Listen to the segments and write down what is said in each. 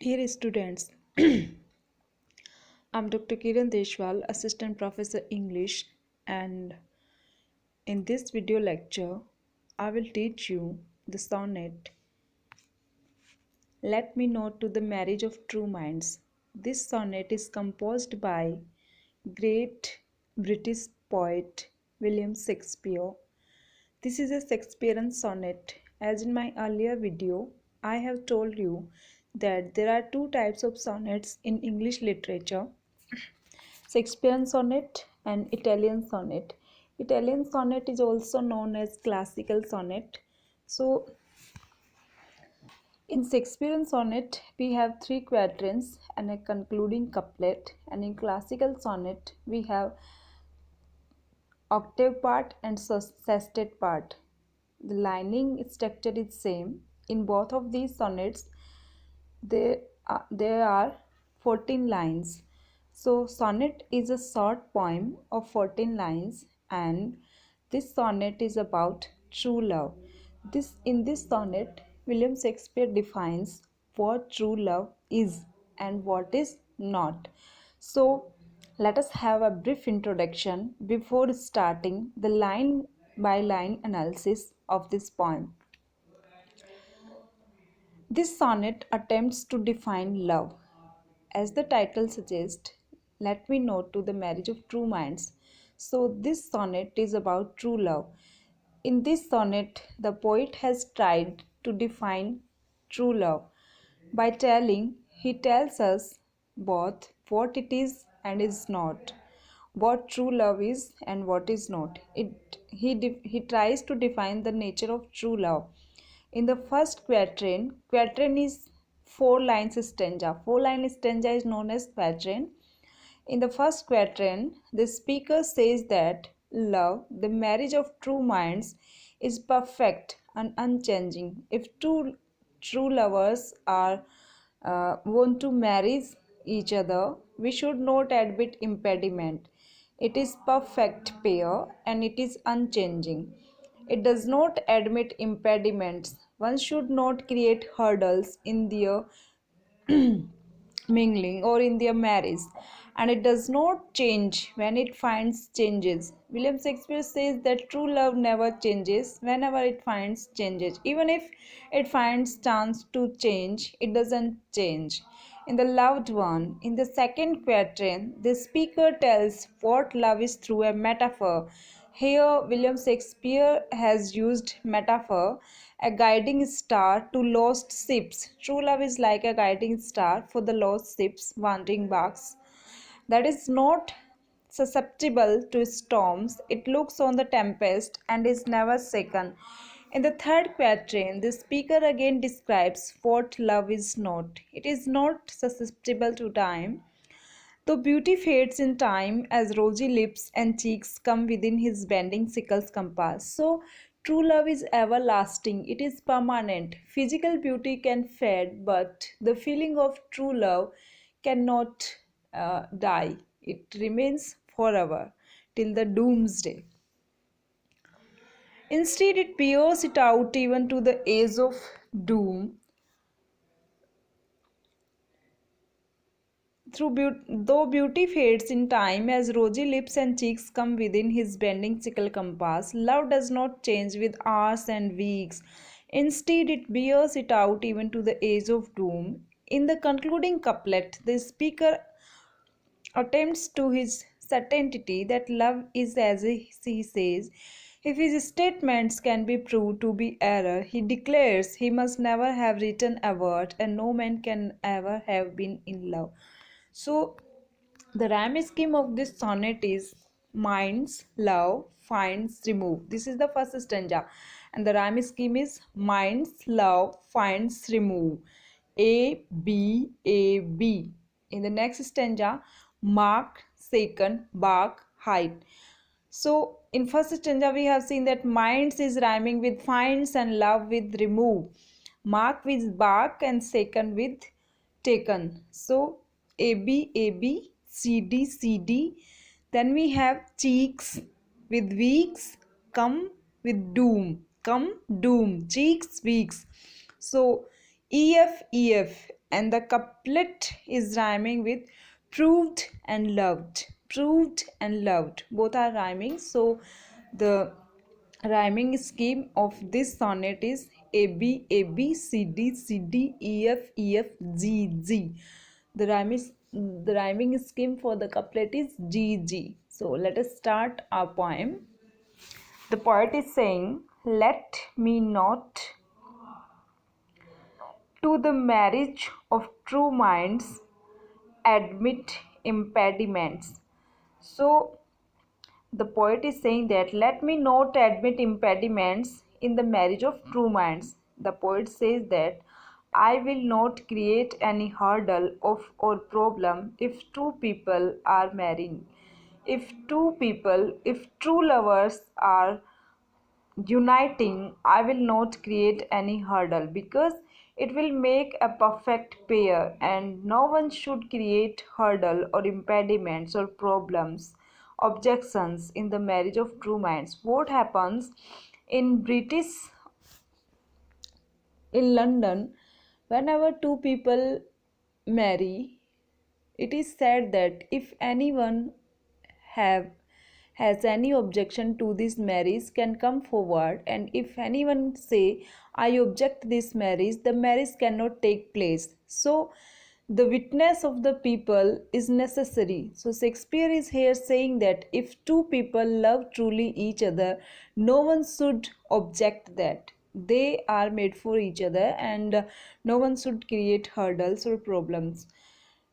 Dear students, I'm Dr. Kiran Deshwal, Assistant Professor English, and in this video lecture, I will teach you the sonnet Let Me Know to the Marriage of True Minds. This sonnet is composed by great British poet William Shakespeare. This is a Shakespearean sonnet. As in my earlier video, I have told you that there are two types of sonnets in English literature: Shakespearean sonnet and Italian sonnet. Italian sonnet is also known as classical sonnet. So, in Shakespearean sonnet, we have three quatrains and a concluding couplet, and in classical sonnet, we have octave part and sestet part. The lining structure is same. In both of these sonnets, there are 14 lines. So sonnet is a short poem of 14 lines, and this sonnet is about true love. In this sonnet, William Shakespeare defines what true love is and what is not. So let us have a brief introduction before starting the line by line analysis of this poem. This sonnet attempts to define love. As the title suggests, let me know to the marriage of true minds. So, this sonnet is about true love. In this sonnet, the poet has tried to define true love by he tells us both what it is and is not, what true love is and what is not. He tries to define the nature of true love. In the first quatrain is 4 lines stanza. 4 line stanza is known as quatrain. In the first quatrain, the speaker says that love, the marriage of true minds, is perfect and unchanging. If two true lovers are want to marry each other, we should not admit impediment. It is perfect pair and it is unchanging. It does not admit impediments. One should not create hurdles in their mingling or in their marriage, and it does not change when it finds changes. William Shakespeare says that true love never changes whenever it finds changes. Even if it finds chance to change, it doesn't change. In the loved one, in the second quatrain, the speaker tells what love is through a metaphor. Here, William Shakespeare has used metaphor, a guiding star to lost ships. True love is like a guiding star for the lost ships, wandering barks that is not susceptible to storms. It looks on the tempest and is never shaken. In the third quatrain, the speaker again describes what love is not. It is not susceptible to time. Though beauty fades in time as rosy lips and cheeks come within his bending sickle's compass. So, true love is everlasting, it is permanent. Physical beauty can fade, but the feeling of true love cannot die. It remains forever till the doomsday. Instead, it bears it out even to the age of doom. Though beauty fades in time as rosy lips and cheeks come within his bending sickle compass, love does not change with hours and weeks. Instead, it bears it out even to the age of doom. In the concluding couplet, the speaker attempts to his certainty that love is as he says. If his statements can be proved to be error, he declares he must never have written a word and no man can ever have been in love. So, the rhyme scheme of this sonnet is minds, love, finds, remove. This is the first stanza, and the rhyme scheme is minds, love, finds, remove. A, B, A, B. In the next stanza, mark, second, bark, height. So, in first stanza, we have seen that minds is rhyming with finds and love with remove. Mark with bark and second with taken. So, AB, AB, CD, CD. Then we have cheeks with weeks, come with doom, come, doom, cheeks, weeks. So, EF, EF, and the couplet is rhyming with proved and loved. Proved and loved, both are rhyming. So the rhyming scheme of this sonnet is A B A B C D C D E F E F G G. The rhyming scheme for the couplet is G G. So let us start our poem. The poet is saying, "Let me not to the marriage of true minds admit impediments." So the poet is saying that let me not admit impediments in the marriage of true minds. The poet says that I will not create any hurdle of or problem if two people are marrying. If true lovers are uniting, I will not create any hurdle because it will make a perfect pair, and no one should create hurdle or impediments or problems, objections in the marriage of true minds. What happens in London, whenever two people marry, it is said that if anyone have has any objection to this marriage can come forward, and if anyone say I object this marriage, the marriage cannot take place. So the witness of the people is necessary. So Shakespeare is here saying that if two people love truly each other, no one should object that they are made for each other, and no one should create hurdles or problems.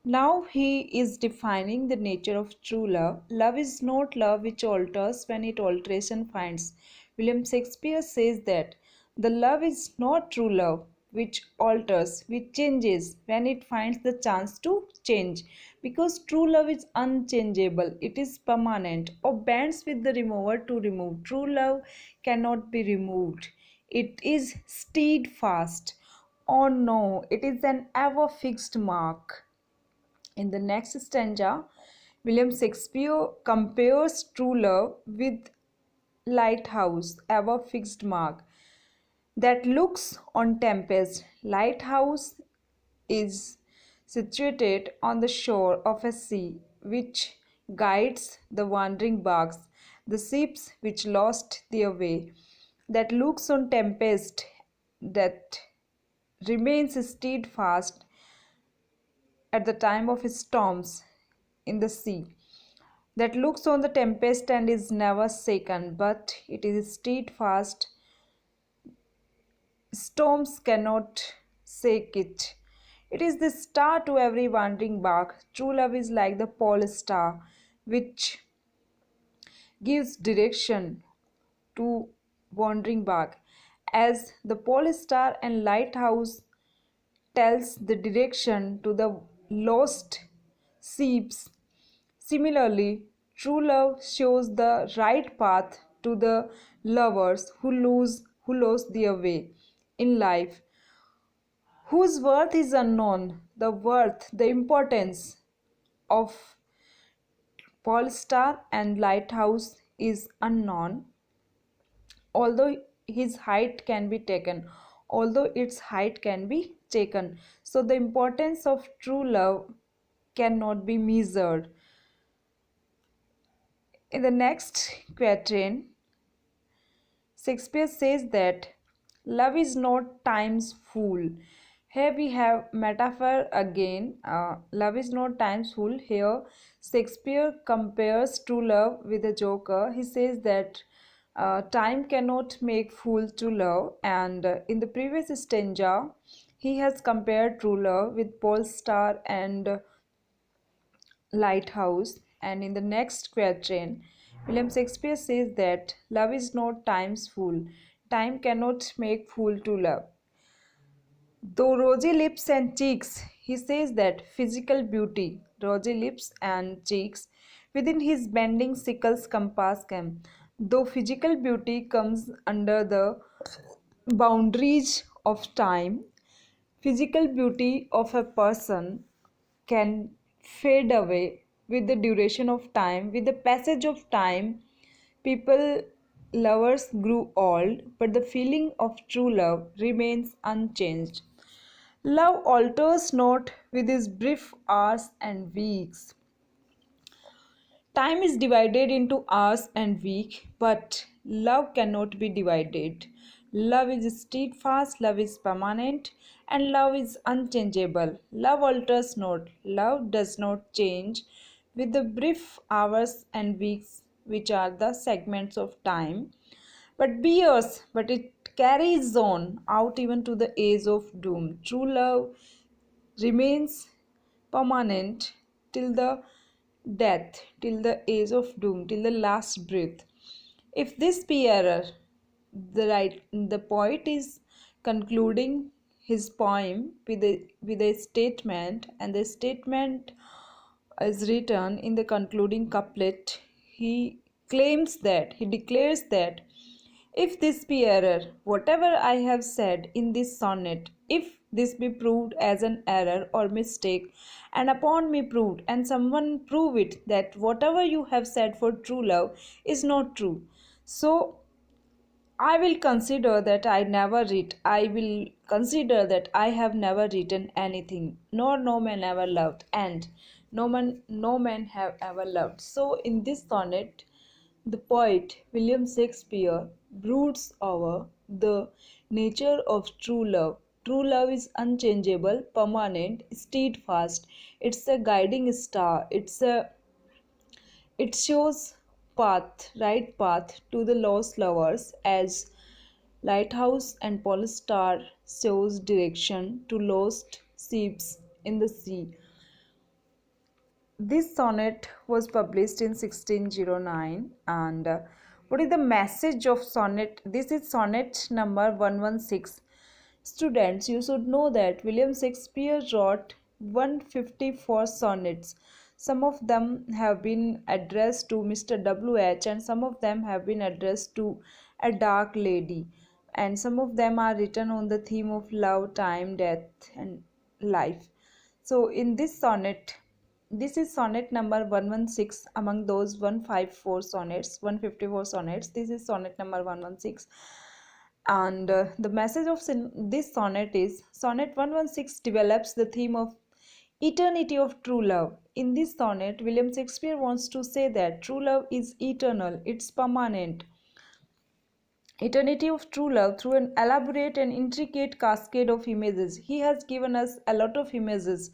Now he is defining the nature of true love. Love is not love which alters when it alteration finds. William Shakespeare says that the love is not true love which alters, which changes when it finds the chance to change. Because true love is unchangeable, it is permanent, or bends with the remover to remove. True love cannot be removed. It is steadfast. Oh no, it is an ever fixed mark. In the next stanza, William Shakespeare compares true love with lighthouse, ever fixed mark that looks on tempest. Lighthouse is situated on the shore of a sea which guides the wandering barks, the ships which lost their way. That looks on tempest, that remains steadfast at the time of storms in the sea, that looks on the tempest and is never shaken, but it is steadfast. Storms cannot shake it. It is the star to every wandering bark. True love is like the pole star, which gives direction to wandering bark. As the pole star and lighthouse tells the direction to the lost ships, similarly, true love shows the right path to the lovers who lose their way in life, whose worth is unknown. The importance of pole star and lighthouse is unknown, although his height can be taken, although its height can be taken. So the importance of true love cannot be measured. In the next quatrain, Shakespeare says that love is not time's fool. Here we have metaphor again. Love is not time's fool. Here Shakespeare compares true love with a joker. He says that time cannot make fool to love, and in the previous stanza he has compared true love with pole star and lighthouse, and in the next quatrain William Shakespeare says that love is not time's fool. Time cannot make fool to love. Though rosy lips and cheeks, he says that physical beauty, rosy lips and cheeks, within his bending sickle's compass came. Though physical beauty comes under the boundaries of time, physical beauty of a person can fade away with the duration of time, with the passage of time. People, lovers grew old, but the feeling of true love remains unchanged. Love alters not with its brief hours and weeks. Time is divided into hours and week, but love cannot be divided. Love is steadfast, love is permanent, and love is unchangeable. Love alters not, love does not change with the brief hours and weeks, which are the segments of time, but bears, but it carries on out even to the age of doom. True love remains permanent till the death, till the age of doom, till the last breath. If this be error, the poet is concluding his poem with a statement, and the statement is written in the concluding couplet. He he declares that if this be error, whatever I have said in this sonnet, if this be proved as an error or mistake, and upon me proved, and someone prove it that whatever you have said for true love is not true, so I will consider that I will consider that I have never written anything, nor no man ever loved, and no man have ever loved. So in this sonnet, the poet William Shakespeare broods over the nature of true love. True love is unchangeable, permanent, steadfast. It's a guiding star. It shows right path to the lost lovers, as lighthouse and polar star shows direction to lost ships in the sea. This sonnet was published in 1609, and what is the message of sonnet? This is sonnet number 116. Students, you should know that William Shakespeare wrote 154 sonnets. Some of them have been addressed to Mr. W.H., and some of them have been addressed to a dark lady, and some of them are written on the theme of love, time, death, and life. So, in this sonnet, this is sonnet number 116 among those 154 sonnets, 154 sonnets. This is sonnet number 116, and the message of this sonnet is sonnet 116 develops the theme of eternity of true love. In this sonnet, William Shakespeare wants to say that true love is eternal, it's permanent. Eternity of true love through an elaborate and intricate cascade of images. He has given us a lot of images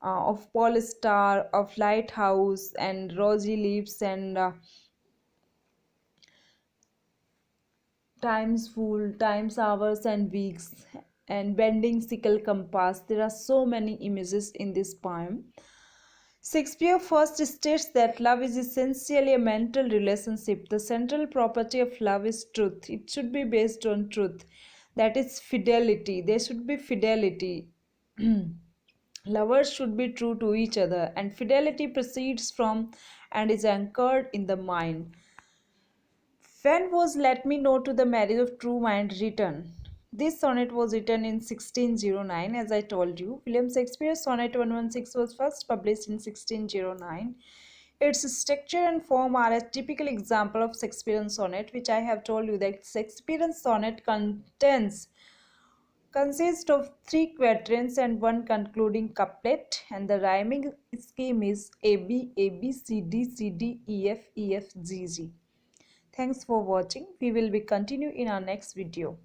of pole star, of lighthouse, and rosy lips, and times full, times hours and weeks, and bending sickle compass. There are so many images in this poem. Shakespeare first states that love is essentially a mental relationship. The central property of love is truth. It should be based on truth. That is fidelity. There should be fidelity. Lovers should be true to each other, and fidelity proceeds from and is anchored in the mind. When was Let Me Know to the Marriage of True Mind written? This sonnet was written in 1609, as I told you. William Shakespeare's sonnet 116 was first published in 1609. Its structure and form are a typical example of Shakespearean sonnet, which I have told you that Shakespearean sonnet consists of three quatrains and one concluding couplet, and the rhyming scheme is AB, AB, CD, CD, EF, EF, GG. Thanks for watching. We will be continue in our next video.